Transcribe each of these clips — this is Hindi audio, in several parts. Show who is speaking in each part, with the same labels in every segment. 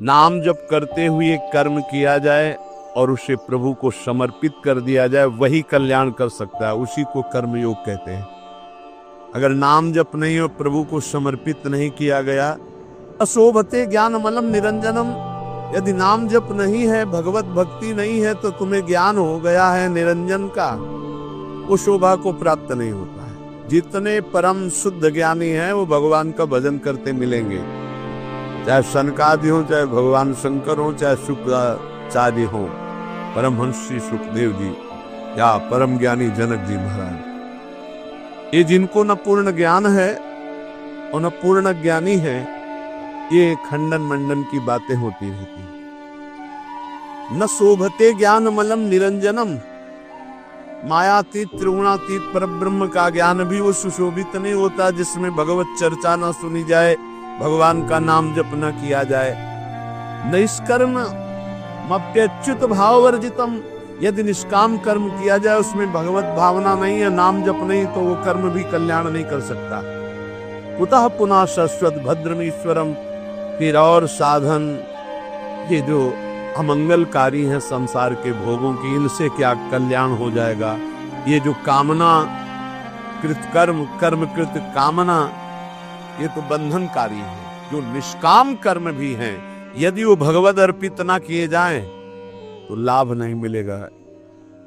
Speaker 1: नाम जप करते हुए कर्म किया जाए और उसे प्रभु को समर्पित कर दिया जाए, वही कल्याण कर सकता है, उसी को कर्मयोग कहते हैं। अगर नाम जप नहीं और प्रभु को समर्पित नहीं किया गया, अशोभते ज्ञानमलम निरंजनम, यदि नाम जप नहीं है, भगवत भक्ति नहीं है, तो तुम्हें ज्ञान हो गया है निरंजन का, वो शोभा को प्राप्त नहीं होता है। जितने परम शुद्ध ज्ञानी हैं वो भगवान का भजन करते मिलेंगे, चाहे सनकादि हो, चाहे भगवान शंकर हो, चाहे शुक्राचार्य हो, परमहंस श्री सुखदेव जी या परम ज्ञानी जनक जी महाराज। ये जिनको न पूर्ण ज्ञान है और न पूर्ण ज्ञानी है, ये खंडन मंडन की बातें होती रहती हैं। न शोभते ज्ञानमलम निरंजनम, मायातीत त्रिगुणातीत परब्रह्म का ज्ञान भी वो सुशोभित नहीं होता जिसमें भगवत चर्चा न सुनी जाए, भगवान का नाम जप न किया जाए। निष्कर्म मप्यच्युत भाववर्जितम, यदि निष्काम कर्म किया जाए, उसमें भगवत भावना नहीं है, नाम जप नहीं, तो वो कर्म भी कल्याण नहीं कर सकता। कुतः पुनः शाश्वत भद्रमीश्वरम, फिर और साधन ये जो अमंगलकारी हैं संसार के भोगों की, इनसे क्या कल्याण हो जाएगा। ये जो कामना कृत कर्म, कर्म कृत कामना, ये तो बंधनकारी है। जो निष्काम कर्म भी हैं, यदि वो भगवत अर्पित ना किए जाएं तो लाभ नहीं मिलेगा।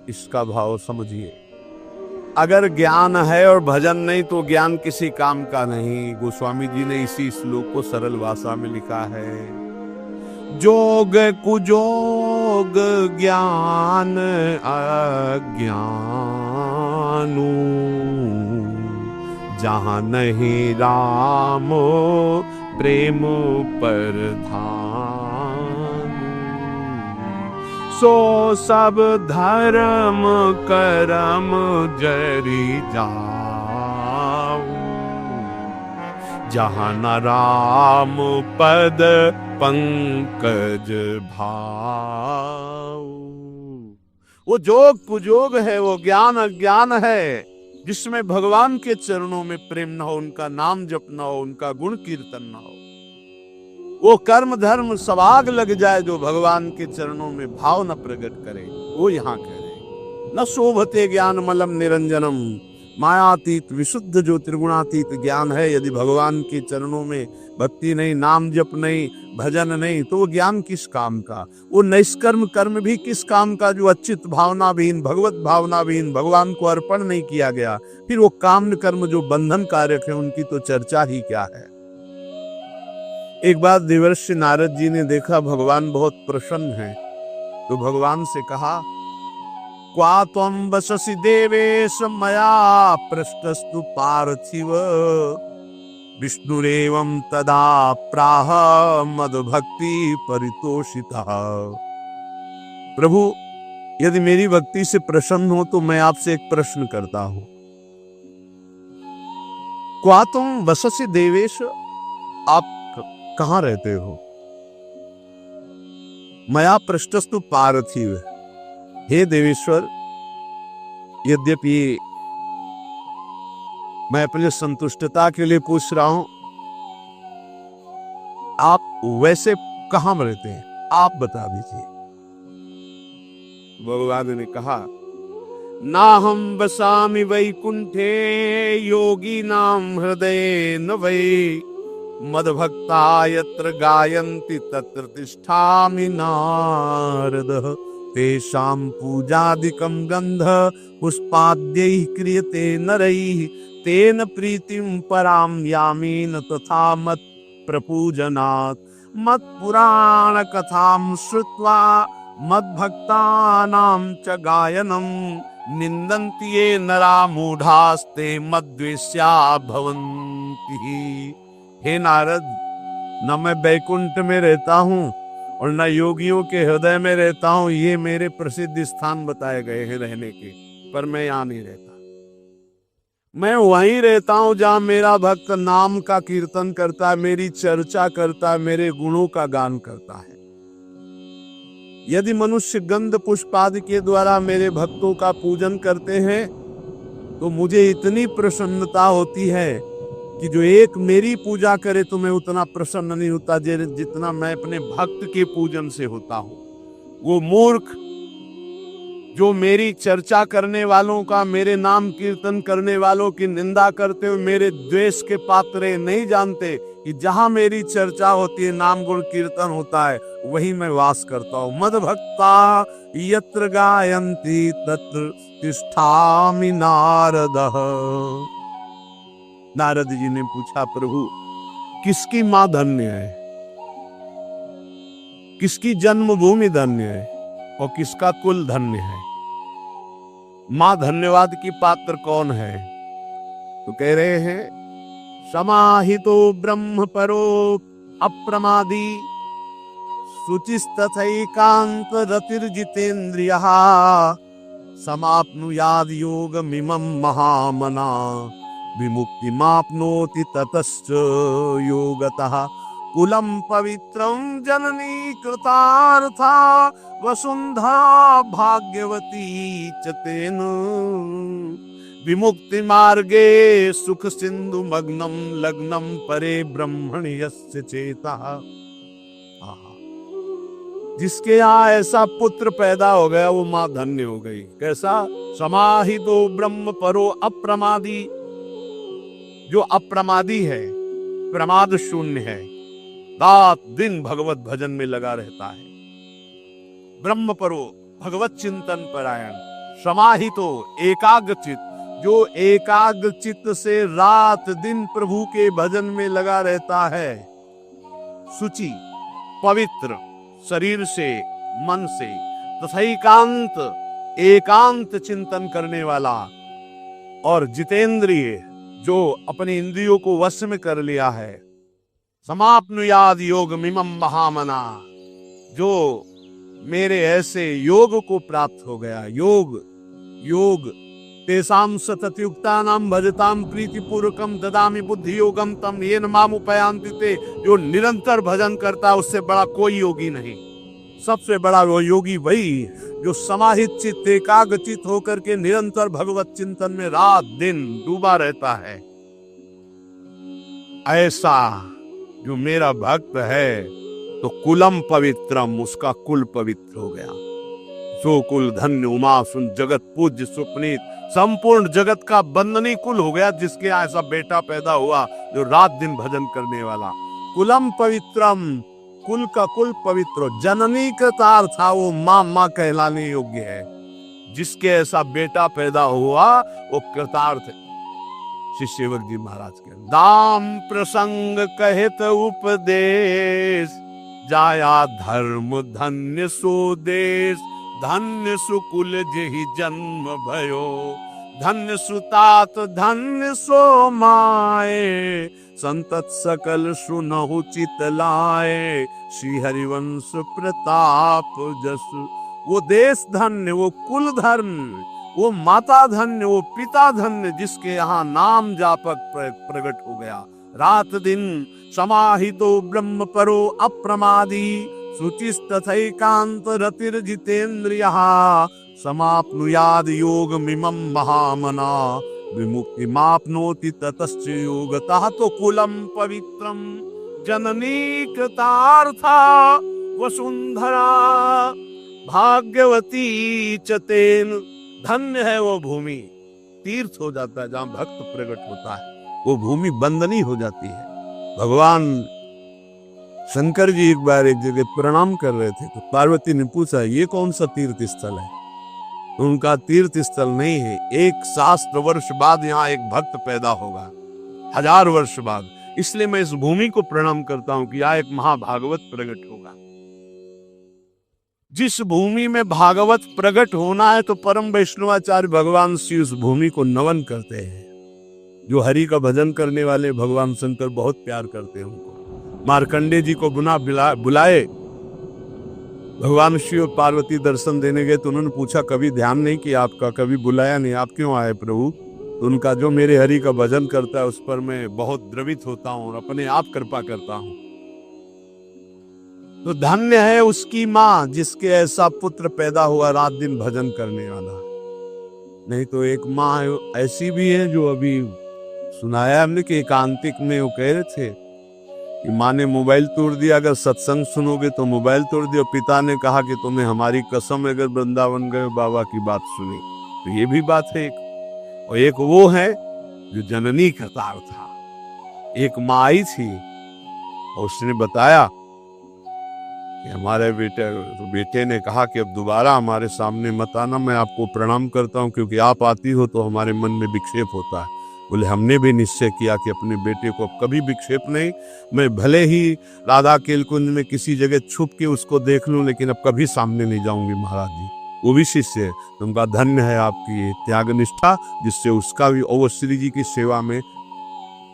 Speaker 1: इसका भाव समझिए। अगर ज्ञान है और भजन नहीं तो ज्ञान किसी काम का नहीं। गोस्वामी जी ने इसी श्लोक को सरल भाषा में लिखा है, जोग कुजोग ज्ञान अज्ञानू, जहां नहीं राम प्रेम परधान, सो सब धर्म करम जरी जाऊ, जहां न राम पद पंकज भाऊ। वो जोग कुजोग है, वो ज्ञान अज्ञान है, जिसमें भगवान के चरणों में प्रेम न हो, उनका नाम जप न हो, उनका गुण कीर्तन न हो। वो कर्म धर्म सवाग लग जाए जो भगवान के चरणों में भाव न प्रकट करे, वो यहाँ कह रहे। न शोभते ज्ञान मलम निरंजनम, मायातीत विशुद्ध जो त्रिगुणातीत ज्ञान है, यदि भगवान के चरणों में भक्ति नहीं, नाम जप नहीं, भजन नहीं, तो वो ज्ञान किस काम का। वो निष्कर्म कर्म भी किस काम का, जो अच्युत भावनाविहीन, भगवत भावनाविहीन, भगवान को अर्पण नहीं किया गया। फिर वो काम कर्म जो बंधन कारक है, उनकी तो चर्चा ही क्या है। एक बार देवर्षि नारद जी ने देखा भगवान बहुत प्रसन्न हैं, तो भगवान से कहा, क्वा त्वं वससि देवेश मया पृष्टस्तु पार्थिव, विष्णुरेवं तदा प्राह मद्भक्ति परितोषितः। प्रभु, यदि मेरी भक्ति से प्रसन्न हो तो मैं आपसे एक प्रश्न करता हूं। क्वा त्वं वससि देवेश, आप कहां रहते हो? मया पृष्टस्तु पार्थिव, हे देवेश्वर, यद्यपि मैं अपने संतुष्टता के लिए पूछ रहा हूं, आप वैसे कहां रहते हैं, आप बता दीजिए। भगवान ने कहा, ना हम वसामि वैकुंठे योगी नाम हृदय न वै, मद्भक्ता यत्र गायन्ति तत्र तिष्ठामि नारदः, तेषां पूजादिकं गन्ध पुष्पाद्यैः क्रियते नरैः, तेन प्रीतिं परां यामि न तथा मत् प्रपूजनात्। मत्पुराण कथां श्रुत्वा मद्भक्तानां च गायनं, निन्दन्ति ये नरा मूढास्ते मद्वेष्या भवन्ति। हे नारद, न मैं बैकुंठ में रहता हूँ और न योगियों के हृदय में रहता हूँ, ये मेरे प्रसिद्ध स्थान बताए गए हैं रहने के, पर मैं यहाँ नहीं रहता। मैं वहीं रहता हूँ जहाँ मेरा भक्त नाम का कीर्तन करता है, मेरी चर्चा करता है, मेरे गुणों का गान करता है। यदि मनुष्य गंध पुष्प आदि के द्वारा मेरे भक्तों का पूजन करते हैं तो मुझे इतनी प्रसन्नता होती है कि जो एक मेरी पूजा करे तो मैं उतना प्रसन्न नहीं होता जितना मैं अपने भक्त के पूजन से होता हूं। वो मूर्ख जो मेरी चर्चा करने वालों का, मेरे नाम कीर्तन करने वालों की निंदा करते हुए मेरे द्वेष के पात्र नहीं जानते कि जहां मेरी चर्चा होती है, नाम गुण कीर्तन होता है, वही मैं वास करता हूं। मद भक्ता यत्र गायन्ति तत्र तिष्ठामि नारदः। नारद जी ने पूछा, प्रभु किसकी मां धन्य है, किसकी जन्मभूमि धन्य है और किसका कुल धन्य है? मां धन्यवाद की पात्र कौन है? तो कह रहे हैं, समाहितो ब्रह्म परो अप्रमादी शुचिस्तथैकांत रतिर्जितेन्द्रियः समाप्नुयाद योगमिमं महामना विमुक्तिमाप्नोति ततश्च योगतः कुलम पवित्रम जननी कृतार्था वसुंधरा भाग्यवती च तेन विमुक्ति मार्गे सुख सिंधु मग्नम लग्नम परे ब्रह्मणि यस्य चेतः। जिसके यहाँ ऐसा पुत्र पैदा हो गया वो मां धन्य हो गई। कैसा? समाहितो ब्रह्म परो अप्रमादी, जो अप्रमादी है, प्रमाद शून्य है, रात दिन भगवत भजन में लगा रहता है। ब्रह्म परो भगवत चिंतन परायण, समाहितो एकाग्र चित्त, जो एकाग्र चित्त से रात दिन प्रभु के भजन में लगा रहता है। शुचि पवित्र शरीर से मन से, तथा एकांत चिंतन करने वाला, और जितेंद्रिय जो अपने इंद्रियों को वश में कर लिया है। समाप्नुयाद योग मिमम महामना, जो मेरे ऐसे योग को प्राप्त हो गया। योग तेसाम सततयुक्तानाम भजताम प्रीतिपूर्वकम ददामि बुद्धि योगम तम येन माम उपयान्ति ते। जो निरंतर भजन करता है उससे बड़ा कोई योगी नहीं। सबसे बड़ा वो योगी वही जो समाहित चित्त एकाग्र चित्त होकर के निरंतर भगवत चिंतन में रात दिन डूबा रहता है। ऐसा जो मेरा भक्त है तो कुलम पवित्रम, उसका कुल पवित्र हो गया। सो कुल धन्य उमासुन जगत पूज्य सुपनीत, संपूर्ण जगत का बंदनी कुल हो गया जिसके ऐसा बेटा पैदा हुआ जो रात दिन भजन करने वाला। कुलम पवित्रम, कुल का कुल पवित्र। जननी कृतार्थ था, वो मां कहलाने योग्य है। जिसके ऐसा बेटा पैदा हुआ वो कृतार्थ है। श्री सेवक जी महाराज के दाम प्रसंग कहित उपदेश, जाया धर्म धन्य सो देश, धन्य सुकुल जेहि जन्म भयो, धन्य सुतात धन्य सो माए, संतत सकल सुनहु चित लाए, श्री हरिवंश प्रताप जस। वो देश धन्य, वो कुल धन्य, वो माता धन्य, वो पिता धन्य, जिसके यहाँ नाम जापक प्रकट हो गया। रात दिन समाहितो ब्रह्म परो अप्रमादी, शुचिस्तथैकांत रतिर्जितेन्द्रियः, समाप्नुयाद योग मिमं महामना, विमुक्ति माप्नोति ततश्च योगतः। तो कुलम पवित्रम जननी कृतार्था वसुंधरा भाग्यवती च तेन। धन्य है वो भूमि, तीर्थ हो जाता है जहां भक्त प्रकट होता है, वो भूमि बंदनी हो जाती है। भगवान शंकर जी एक बार एक जगह प्रणाम कर रहे थे तो पार्वती ने पूछा, ये कौन सा तीर्थ स्थल है? तो उनका तीर्थ स्थल नहीं है, एक शास्त्र वर्ष बाद यहाँ एक भक्त पैदा होगा, 1000 वर्ष बाद। इसलिए मैं इस भूमि को प्रणाम करता हूं कि यहाँ एक महाभागवत प्रकट होगा। जिस भूमि में भागवत प्रकट होना है तो परम वैष्णवाचार्य भगवान श्री उस भूमि को नवन करते हैं। जो हरि का भजन करने वाले भगवान शंकर बहुत प्यार करते हैं उनको। मार्कंडे जी को बुलाए, भगवान शिव और पार्वती दर्शन देने गए तो उन्होंने पूछा, कभी ध्यान नहीं किया आपका, कभी बुलाया नहीं, आप क्यों आए प्रभु? तो उनका, जो मेरे हरि का भजन करता है उस पर मैं बहुत द्रवित होता हूं और अपने आप कृपा करता हूं। तो धन्य है उसकी मां जिसके ऐसा पुत्र पैदा हुआ रात दिन भजन करने वाला। नहीं तो एक मां ऐसी भी है जो अभी सुनाया हमने कि एकांतिक में वो कह रहे थे कि माँ ने मोबाइल तोड़ दिया, अगर सत्संग सुनोगे तो मोबाइल तोड़ दिया। पिता ने कहा कि तुम्हें हमारी कसम, अगर वृंदावन गए बाबा की बात सुनी। तो ये भी बात है एक। और एक वो है जो जननी करतार था। एक माँ आई थी और उसने बताया कि हमारे बेटे ने कहा कि अब दोबारा हमारे सामने मत आना, मैं आपको प्रणाम करता हूँ, क्योंकि आप आती हो तो हमारे मन में विक्षेप होता है। बोले हमने भी निश्चय किया कि अपने बेटे को अब कभी विक्षेप नहीं, मैं भले ही राधा केलकुंज में किसी जगह छुप के उसको देख लूं, लेकिन अब कभी सामने नहीं जाऊंगी महाराज जी। वो भी शिष्य है, तो उनका धन्य है आपकी ये त्याग निष्ठा, जिससे उसका भी और श्री जी की सेवा में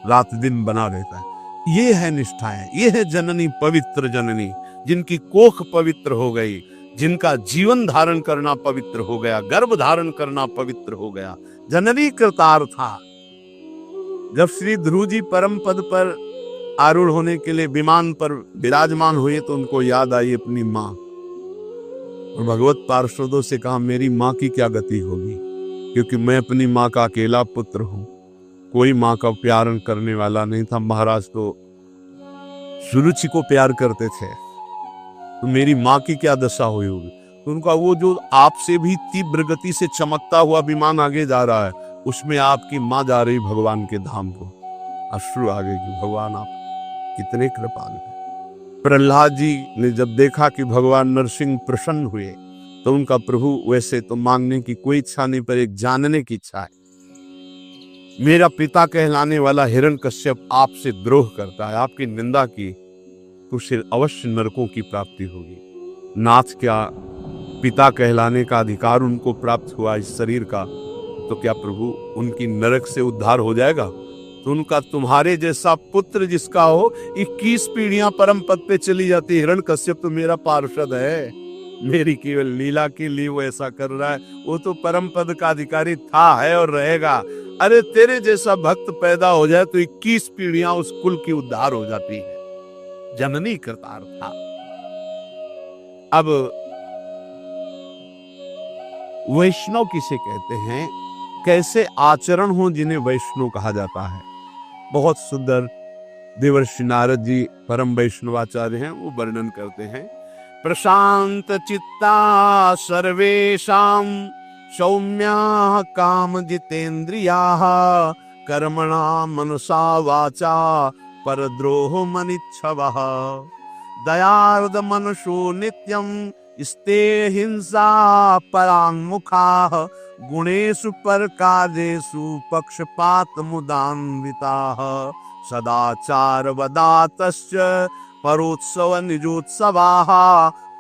Speaker 1: रात दिन बना रहता है। ये है निष्ठाएं, ये है जननी, पवित्र जननी, जिनकी कोख पवित्र हो गई, जिनका जीवन धारण करना पवित्र हो गया, गर्भ धारण करना पवित्र हो गया। जननी करतार था। जब श्री ध्रुव जी परम पद पर आरूढ़ होने के लिए विमान पर विराजमान हुए तो उनको याद आई अपनी माँ, और भगवत पार्षदों से कहा मेरी माँ की क्या गति होगी, क्योंकि मैं अपनी माँ का अकेला पुत्र हूं, कोई माँ का प्यार करने वाला नहीं था। महाराज तो सुरुचि को प्यार करते थे, तो मेरी माँ की क्या दशा हुई होगी। तो उनका वो जो आपसे भी तीव्र गति से चमकता हुआ विमान आगे जा रहा है, उसमें आपकी माँ जा रही भगवान के धाम को। अश्रु आ गए कि भगवान आप कितने कृपालु हैं। प्रहलाद जी ने जब देखा कि भगवान नरसिंह प्रसन्न हुए, तो उनका प्रभु वैसे तो मांगने की कोई इच्छा नहीं, पर एक जानने की इच्छा है। मेरा पिता कहलाने वाला हिरण्यकश्यप आपसे द्रोह करता है, आपकी निंदा की तो उसे अवश्य नरकों की प्राप्ति होगी। नाथ, क्या पिता कहलाने का अधिकार उनको प्राप्त हुआ इस शरीर का, तो क्या प्रभु उनकी नरक से उद्धार हो जाएगा। तो उनका तुम्हारे जैसा पुत्र जिसका हो 21 पीढ़ियां परम पद पे चली जाती। हिरण्यकश्यप तो मेरा पार्षद है, मेरी केवल लीला के लिए वो ऐसा कर रहा है, वो तो परम पद का अधिकारी था, है और रहेगा। अरे तेरे जैसा भक्त पैदा हो जाए तो 21 पीढ़ियां उस कुल की उद्धार हो जाती है। जननी करतार था। अब वैष्णव किसे कहते हैं, कैसे आचरण हो जिन्हें वैष्णव कहा जाता है। बहुत सुंदर देवर्षि नारद जी परम वैष्णवाचार्य हैं, वो वर्णन करते हैं। प्रशांत चित्ता सर्वेषां सौम्या काम जितेन्द्रियाः कर्मणा मनसा वाचा परद्रोह मनिच्छवः दयार्द मनुषो नित्यं स्ते हिंसा परान्मुखाः गुणेषु परकार्येषु पक्षपात मुदान्विताः सदाचार वदातश्च परोत्सव निजोत्सवाः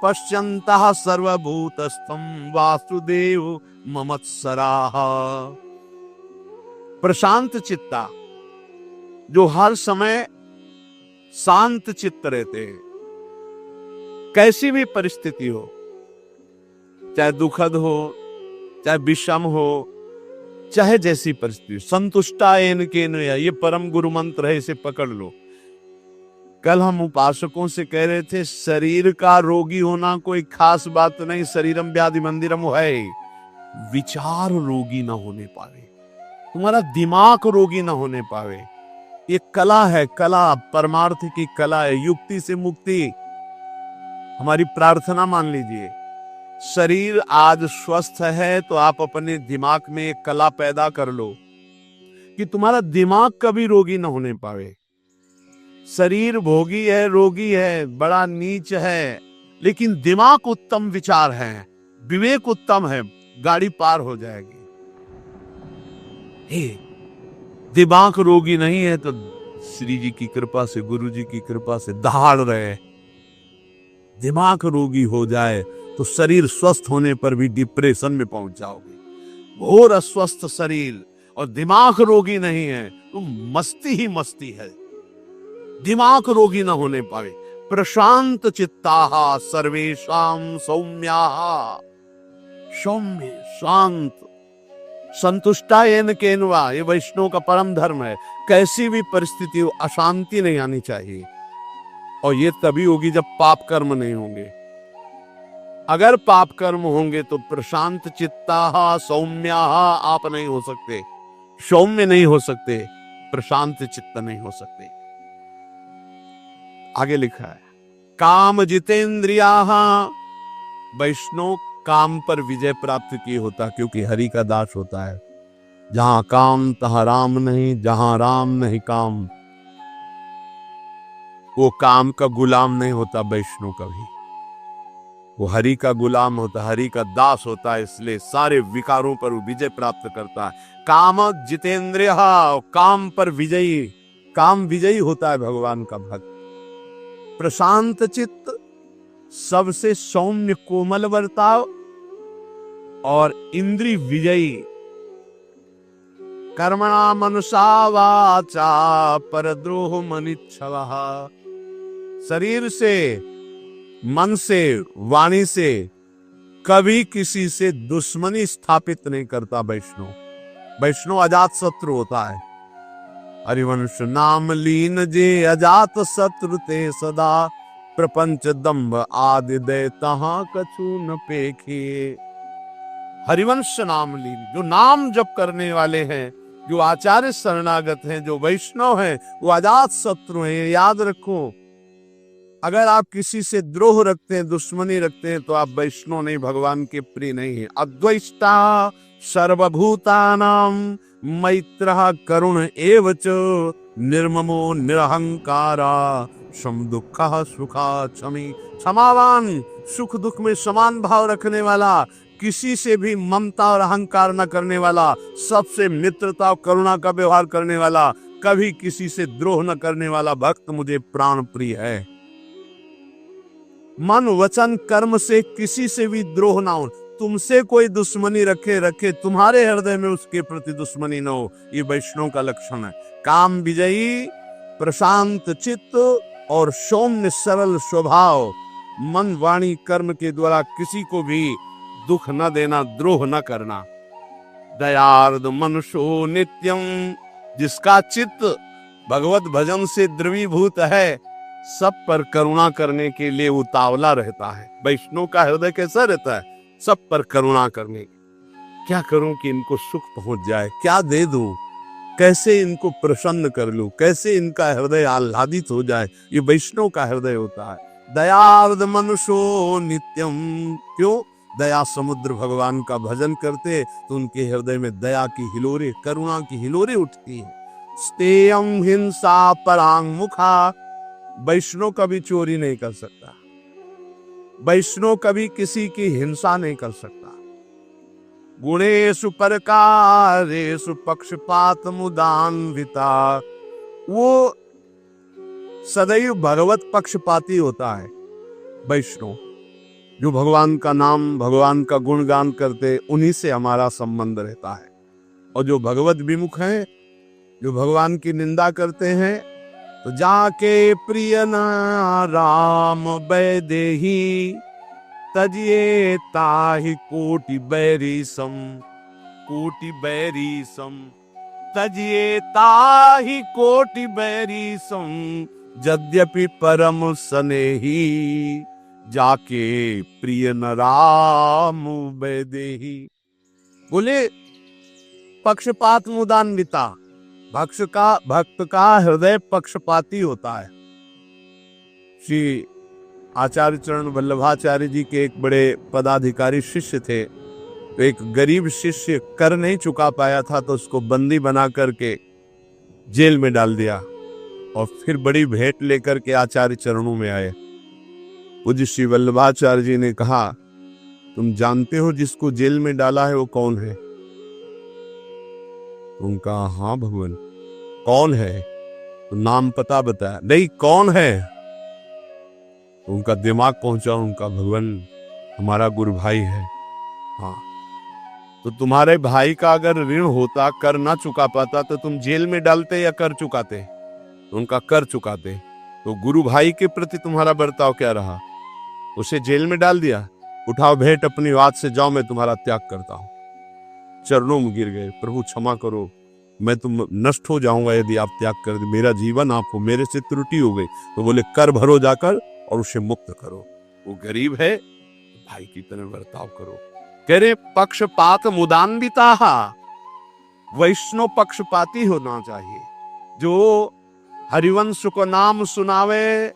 Speaker 1: पश्यन्तः सर्वभूतस्थं वासुदेव ममत्सराः। प्रशांत चित्ता, जो हर समय शांत चित्त रहते हैं, कैसी भी परिस्थिति हो, चाहे दुखद हो, चाहे विषम हो, चाहे जैसी परिस्थिति, संतुष्टा एन केन, ये परम गुरु मंत्र है, इसे पकड़ लो। कल हम उपासकों से कह रहे थे, शरीर का रोगी होना कोई खास बात नहीं, शरीरम व्याधि मंदिरम है, विचार रोगी ना होने पावे, तुम्हारा दिमाग रोगी ना होने पावे। ये कला है, कला परमार्थ की कला है, युक्ति से मुक्ति। हमारी प्रार्थना मान लीजिए, शरीर आज स्वस्थ है तो आप अपने दिमाग में एक कला पैदा कर लो कि तुम्हारा दिमाग कभी रोगी ना होने पावे। शरीर भोगी है, रोगी है, बड़ा नीच है, लेकिन दिमाग उत्तम विचार है, विवेक उत्तम है, गाड़ी पार हो जाएगी। दिमाग रोगी नहीं है तो श्री जी की कृपा से, गुरु जी की कृपा से दहाड़ रहे। दिमाग रोगी हो जाए तो शरीर स्वस्थ होने पर भी डिप्रेशन में पहुंच जाओगे। घोर अस्वस्थ शरीर और दिमाग रोगी नहीं है तो मस्ती ही मस्ती है, दिमाग रोगी ना होने पावे। प्रशांत चित्ताः सर्वेषां सौम्याः, सौम्य शांत, संतुष्टा येन केनवा, ये वैष्णव का परम धर्म है। कैसी भी परिस्थिति हो, अशांति नहीं आनी चाहिए, और ये तभी होगी जब पाप कर्म नहीं होंगे। अगर पाप कर्म होंगे तो प्रशांत चित्ताः सौम्याः आप नहीं हो सकते, सौम्य नहीं हो सकते। प्रशांत चित्त नहीं हो सकते। आगे लिखा है काम जितेंद्रिया, वैष्णव काम पर विजय प्राप्त किए होता, क्योंकि हरि का दास होता है। जहां काम तहां राम नहीं, जहां राम नहीं काम। वो काम का गुलाम नहीं होता वैष्णव कभी, वो हरि का गुलाम होता, हरि का दास होता है, इसलिए सारे विकारों पर वो विजय प्राप्त करता है। काम जितेंद्रिय, काम पर विजयी, काम विजयी होता है भगवान का भक्त। प्रशांत चित्त, सबसे सौम्य कोमल बर्ताव, और इंद्रिय विजयी। कर्मणा मनुषा वाचा परद्रोह मनिच्छवः, शरीर से, मन से, वाणी से कभी किसी से दुश्मनी स्थापित नहीं करता वैष्णव। वैष्णव अजात शत्रु होता है। हरिवंश नाम लीन जे अजात शत्रु ते सदा, प्रपंच दंभ आदि दे तहां कछु न पेखे। हरिवंश नाम लीन, जो नाम जप करने वाले हैं, जो आचार्य शरणागत हैं, जो वैष्णव हैं, वो अजात शत्रु हैं। याद रखो, अगर आप किसी से द्रोह रखते हैं, दुश्मनी रखते हैं, तो आप वैष्णव नहीं, भगवान के प्रिय नहीं है। अद्वैष्टा सर्वभूतानां मैत्रः करुण एव च, निर्ममो निरहंकारा सम दुःखः सुखा क्षमी। क्षमावान, सुख दुख में समान भाव रखने वाला, किसी से भी ममता और अहंकार न करने वाला, सबसे मित्रता और करुणा का व्यवहार करने वाला, कभी किसी से द्रोह न करने वाला भक्त मुझे प्राण प्रिय है। मन वचन कर्म से किसी से भी द्रोह ना हो। तुमसे कोई दुश्मनी रखे, तुम्हारे हृदय में उसके प्रति दुश्मनी न हो, ये वैष्णव का लक्षण है। काम विजयी, प्रशांत चित्त और सौम्य सरल स्वभाव, मन वाणी कर्म के द्वारा किसी को भी दुख न देना, द्रोह न करना। दयार्द मनुष्यो नित्यम, जिसका चित्त भगवत भजन से द्रवीभूत है, सब पर करुणा करने के लिए उतावला रहता है। वैष्णव का हृदय कैसा रहता है? सब पर करुणा करने। क्या करूं कि इनको सुख पहुंच जाए, क्या दे दूं, कैसे इनको प्रसन्न कर लूं, कैसे इनका हृदय आह्लादित हो जाए, ये वैष्णव का हृदय होता है। दयार्द मनुष्यो नित्यम, क्यों? दया समुद्र भगवान का भजन करते तो उनके हृदय में दया की हिलोरे, करुणा की हिलोरे उठती है। स्तेयं हिंसा परांग मुखा, वैष्णव कभी चोरी नहीं कर सकता, वैष्णव कभी किसी की हिंसा नहीं कर सकता। गुणेषु परकारेषु पक्षपात मुदान्विता, वो सदैव भगवत पक्षपाती होता है। वैष्णव जो भगवान का नाम, भगवान का गुणगान करते, उन्हीं से हमारा संबंध रहता है। और जो भगवत विमुख हैं, जो भगवान की निंदा करते हैं, तो जाके प्रिय राम बैदेही, तजिए ताहि कोटि बैरी सम, कोटि बैरी सम, तजिए ताहि कोटि बैरी सम, यद्यपि परम स्नेही, जाके प्रिय न राम बैदेही। बोले पक्षपात मुदान्विता, भक्त का हृदय पक्षपाती होता है। श्री आचार्य चरण वल्लभाचार्य जी के एक बड़े पदाधिकारी शिष्य थे, तो एक गरीब शिष्य कर नहीं चुका पाया था, तो उसको बंदी बना करके जेल में डाल दिया, और फिर बड़ी भेंट लेकर के आचार्य चरणों में आए। पूज्य श्री वल्लभाचार्य जी ने कहा, तुम जानते हो जिसको जेल में डाला है वो कौन है? उनका हाँ भगवान। कौन है? तो नाम पता बताया। नहीं, कौन है? उनका दिमाग पहुंचा, उनका भगवान हमारा गुरु भाई है। हाँ, तो तुम्हारे भाई का अगर ऋण होता, कर ना चुका पाता, तो तुम जेल में डालते या कर चुकाते? उनका कर चुकाते। तो गुरु भाई के प्रति तुम्हारा बर्ताव क्या रहा? उसे जेल में डाल दिया। उठाओ भेंट अपनी बात से, जाओ मैं तुम्हारा त्याग करता हूं। चरणों में गिर गए, प्रभु क्षमा करो, मैं तुम नष्ट हो जाऊंगा यदि आप त्याग कर दे, मेरा जीवन आप हो, मेरे से त्रुटि हो गई। तो बोले कर भरो जाकर और उसे मुक्त करो। वो गरीब है, भाई की तरह बर्ताव करो। कह रहे पक्षपात मुदान्विता, वैष्णव पक्षपाती होना चाहिए। जो हरिवंश को नाम सुनावे,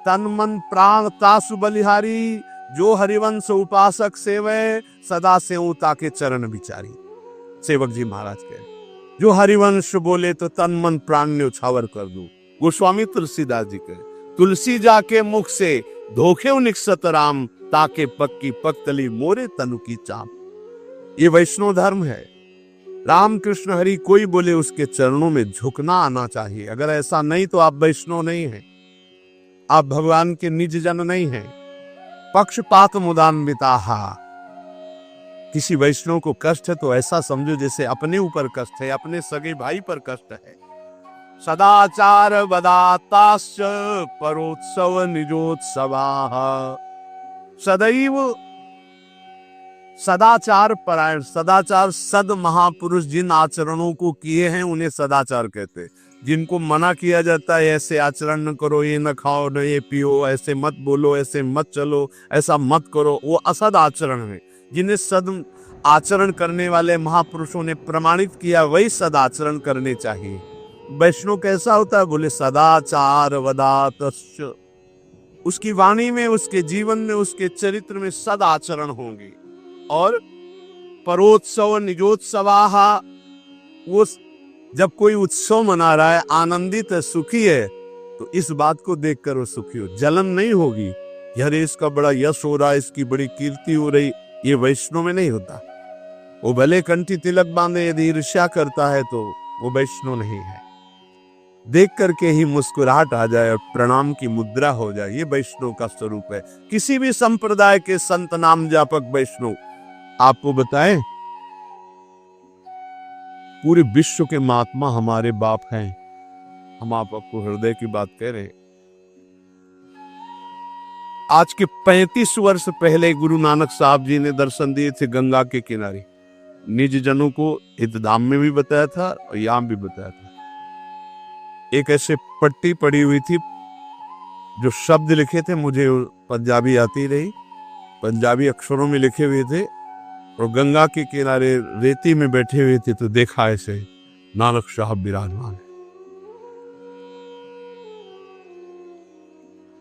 Speaker 1: तन मन प्राण तासु बलिहारी। जो हरिवंश उपासक सेवे, सदा सेऊ ताके चरण विचारी। सेवक जी महाराज कहे, जो हरिवंश बोले तो तन मन प्राण न्यौछावर कर दूं। गोस्वामी तुलसीदास जी कहे, तुलसी जाके मुख से धोखे निकसत राम, ताके पक्की पक्तली मोरे तनु की चाप। ये वैष्णव धर्म है। राम कृष्ण हरि कोई बोले उसके चरणों में झुकना आना चाहिए। अगर ऐसा नहीं तो आप वैष्णव नहीं हैं, आप भगवान के निज जन नहीं हैं। पक्षपात मुदान्विताहा, किसी वैष्णव को कष्ट है तो ऐसा समझो जैसे अपने ऊपर कष्ट है, अपने सगे भाई पर कष्ट है। सदाचार वदाताश्च परोत्सव निजोत्सवाः, सदैव सदाचार परायण। सदाचार सद महापुरुष जिन आचरणों को किए हैं उन्हें सदाचार कहते हैं। जिनको मना किया जाता है ऐसे आचरण न करो, ये न खाओ न ये पियो, ऐसे मत बोलो, ऐसे मत चलो, ऐसा मत करो, वो असद आचरण है। जिन्हें सद आचरण करने वाले महापुरुषों ने प्रमाणित किया वही सद आचरण करने चाहिए। वैष्णव कैसा होता है? बोले सदाचार वदातश्च, उसकी वाणी में, उसके जीवन में, उसके चरित्र में सद आचरण होंगे। और परोत्सव निजोत्सवाः, वो जब कोई उत्सव मना रहा है, आनंदित है, सुखी है, तो इस बात को देखकर वो सुखी हो, जलन नहीं होगी। यार इसका बड़ा यश हो रहा है, इसकी बड़ी कीर्ति हो रही, ये वैष्णव में नहीं होता। वो भले कंठी तिलक बांधे, यदि ईर्ष्या करता है तो वो वैष्णव नहीं है। देख करके ही मुस्कुराहट आ जाए और प्रणाम की मुद्रा हो जाए, ये वैष्णव का स्वरूप है। किसी भी संप्रदाय के संत नाम जापक वैष्णव आपको बताएं, पूरे विश्व के महात्मा हमारे बाप हैं। हम आपको हृदय की बात कह रहे हैं। आज के 35 वर्ष पहले गुरु नानक साहब जी ने दर्शन दिए थे गंगा के किनारे। निज जनों को हितधाम में भी बताया था और यहां भी बताया था। एक ऐसे पट्टी पड़ी हुई थी, जो शब्द लिखे थे, मुझे पंजाबी आती रही, पंजाबी अक्षरों में लिखे हुए थे, और गंगा के किनारे रेती में बैठे हुए थे, तो देखा ऐसे नानक साहब विराजमान है।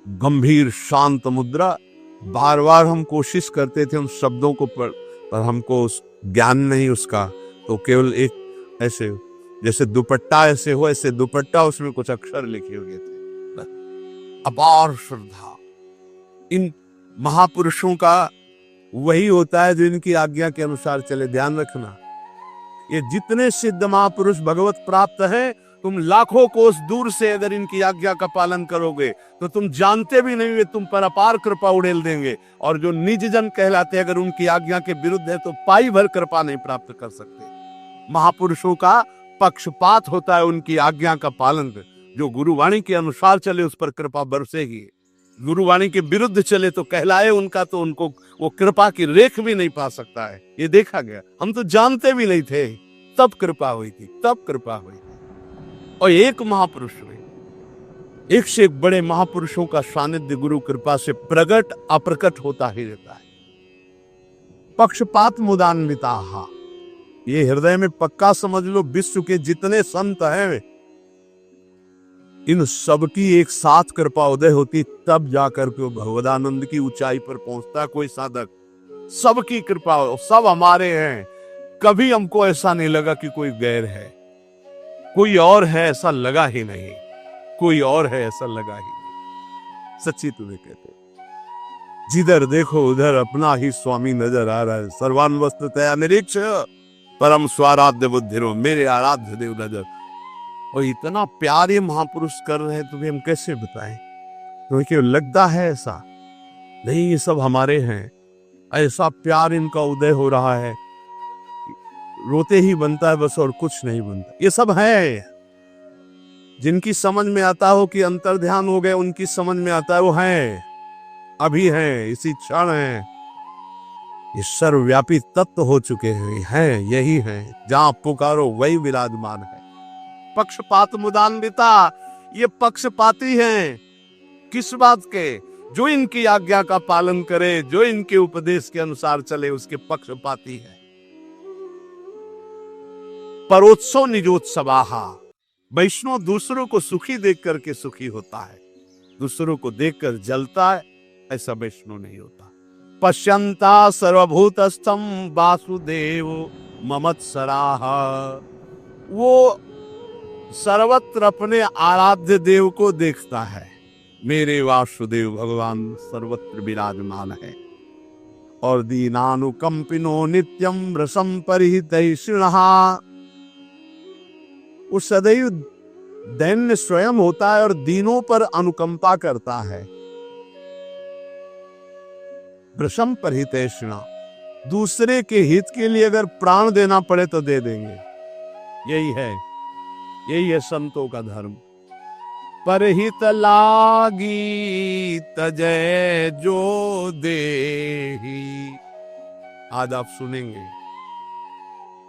Speaker 1: गंभीर शांत मुद्रा। बार बार हम कोशिश करते थे उन शब्दों को पर हमको उस ज्ञान नहीं उसका, तो केवल एक ऐसे जैसे दुपट्टा ऐसे हो, ऐसे दुपट्टा, उसमें कुछ अक्षर लिखे हुए थे। अपार श्रद्धा। इन महापुरुषों का वही होता है जो इनकी आज्ञा के अनुसार चले। ध्यान रखना, ये जितने सिद्ध महापुरुष भगवत प्राप्त है, तुम लाखों कोस दूर से अगर इनकी आज्ञा का पालन करोगे तो तुम जानते भी नहीं वे तुम पर अपार कृपा उड़ेल देंगे। और जो निज जन कहलाते, अगर उनकी आज्ञा के विरुद्ध है तो पाई भर कृपा नहीं प्राप्त कर सकते। महापुरुषों का पक्षपात होता है उनकी आज्ञा का पालन। जो गुरुवाणी के अनुसार चले उस पर कृपा बरसेगी, गुरुवाणी के विरुद्ध चले तो कहलाए उनका, तो उनको वो कृपा की रेख भी नहीं पा सकता है। ये देखा गया। हम तो जानते भी नहीं थे, तब कृपा हुई थी, तब कृपा हुई थी। और एक महापुरुष हुए, एक से एक बड़े महापुरुषों का सानिध्य गुरु कृपा से प्रकट अप्रकट होता ही रहता है। पक्षपात मुदान्विताः, ये हृदय में पक्का समझ लो। विश्व के जितने संत हैं, इन सबकी एक साथ कृपा उदय होती, तब जाकर के भगवदानंद की ऊंचाई पर पहुंचता कोई साधक। सबकी कृपा, सब हमारे हैं। कभी हमको ऐसा नहीं लगा कि कोई गैर है, कोई और है ऐसा लगा ही नहीं, कोई और है ऐसा लगा ही नहीं। सच्ची तुम्हें कहते, जिधर देखो उधर अपना ही स्वामी नजर आ रहा है। सर्वान वस्तुतया निरीक्ष परम स्वाराध्य बुद्धिरो, मेरे आराध्य देव नजर। और इतना प्यार ये महापुरुष कर रहे हैं, तुम्हें हम कैसे बताएं? तुम्हें क्यों लगता है ऐसा? नहीं, ये सब हमारे हैं। ऐसा प्यार इनका उदय हो रहा है, रोते ही बनता है बस, और कुछ नहीं बनता। ये सब है, जिनकी समझ में आता हो कि अंतर ध्यान हो गए, उनकी समझ में आता है वो है, अभी है, इसी क्षण है। ये सर्वव्यापी तत्व हो चुके हैं, यही है, जहां पुकारो वही विराजमान है। पक्षपात मुदान्विता, ये पक्षपाती हैं। किस बात के? जो इनकी आज्ञा का पालन करे, जो इनके उपदेश के अनुसार चले, उसके पक्षपाती है। परोत्सव निजोत्सवाः, वैष्णव दूसरों को सुखी देख करके सुखी होता है, दूसरों को देखकर जलता है, ऐसा वैष्णव नहीं होता। पश्यंता सर्वभूतस्थम वासुदेव ममत्सराः, वो सर्वत्र अपने आराध्य देव को देखता है। मेरे वासुदेव भगवान सर्वत्र विराजमान है। और दीनानुकंपिनो नित्यम रसम परिहितैषिणः, वो सदैव दैन्य स्वयं होता है और दीनों पर अनुकंपा करता है। रसम परिहितैषिणः, दूसरे के हित के लिए अगर प्राण देना पड़े तो दे देंगे। यही है संतों का धर्म। परहित लागी तजय जो देही।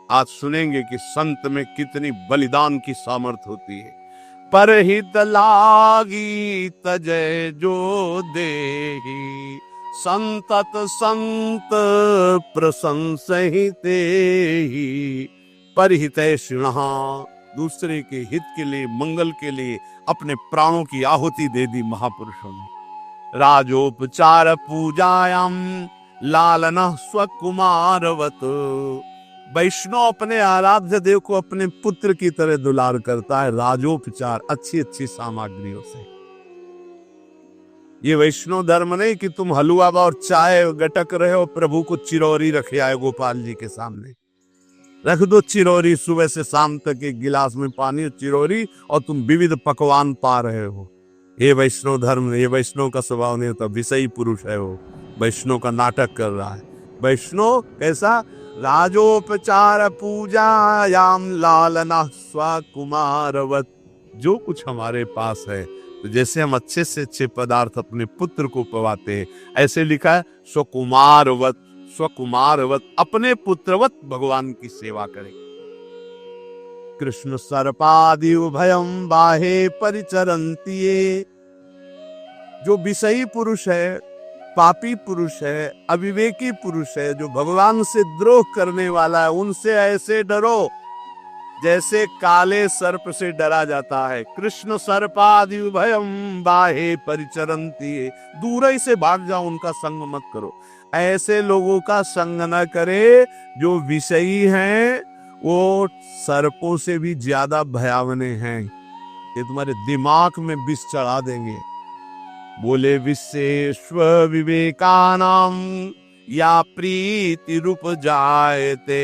Speaker 1: आज सुनेंगे कि संत में कितनी बलिदान की सामर्थ होती है। परहित लागी तजय जो देही, संतत संत प्रशंसिते ही। परिहितैषिणः, दूसरे के हित के लिए, मंगल के लिए अपने प्राणों की आहुति दे दी महापुरुषों ने। राजोपचार पूजायाम लालनः स्वकुमारवत, वैष्णव अपने आराध्य देव को अपने पुत्र की तरह दुलार करता है। राजोपचार, अच्छी अच्छी सामग्रियों से। ये वैष्णव धर्म नहीं कि तुम हलवा और चाय गटक रहे हो, प्रभु को चिरौरी रखे आए गोपाल जी के सामने। रख दो चिरौरी, सुबह से शाम तक एक गिलास में पानी, चिरौरी, और तुम विविध पकवान पा रहे हो। ये वैष्णव धर्म, ये वैष्णव का स्वभाव नहीं होता। विषयी पुरुष है वो, वैष्णव का नाटक कर रहा है। वैष्णव कैसा? राजोपचार पूजायाम लालना स्वकुमारवत, जो कुछ हमारे पास है, तो जैसे हम अच्छे से अच्छे पदार्थ अपने पुत्र को पवाते हैं, ऐसे लिखा है स्वकुमारवत, स्वकुमारवत, अपने पुत्रवत भगवान की सेवा करें। कृष्ण सर्पादि उभयम बाहे परिचरन्ति, जो विषयी पुरुष है, पापी पुरुष है, अविवेकी पुरुष है, जो भगवान से द्रोह करने वाला है, उनसे ऐसे डरो जैसे काले सर्प से डरा जाता है। कृष्ण सर्पादि उभयम बाहे परिचरन्ति, दूर ही से भाग जाओ, उनका संग मत करो। ऐसे लोगों का संग न करे जो विषयी हैं, वो सर्पों से भी ज्यादा भयावने हैं। ये तुम्हारे दिमाग में विष चढ़ा देंगे। बोले विशेष्व विवेकानाम या प्रीति रूप जायते,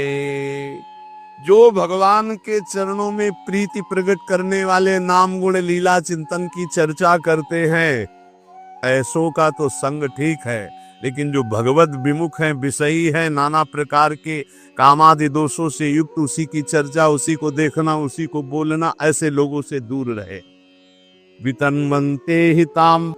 Speaker 1: जो भगवान के चरणों में प्रीति प्रकट करने वाले नाम गुण लीला चिंतन की चर्चा करते हैं, ऐसों का तो संग ठीक है, लेकिन जो भगवत विमुख हैं, विषयी हैं, नाना प्रकार के कामादि दोषों से युक्त, उसी की चर्चा, उसी को देखना, उसी को बोलना, ऐसे लोगों से दूर रहे। वितन्वन्ते हिताम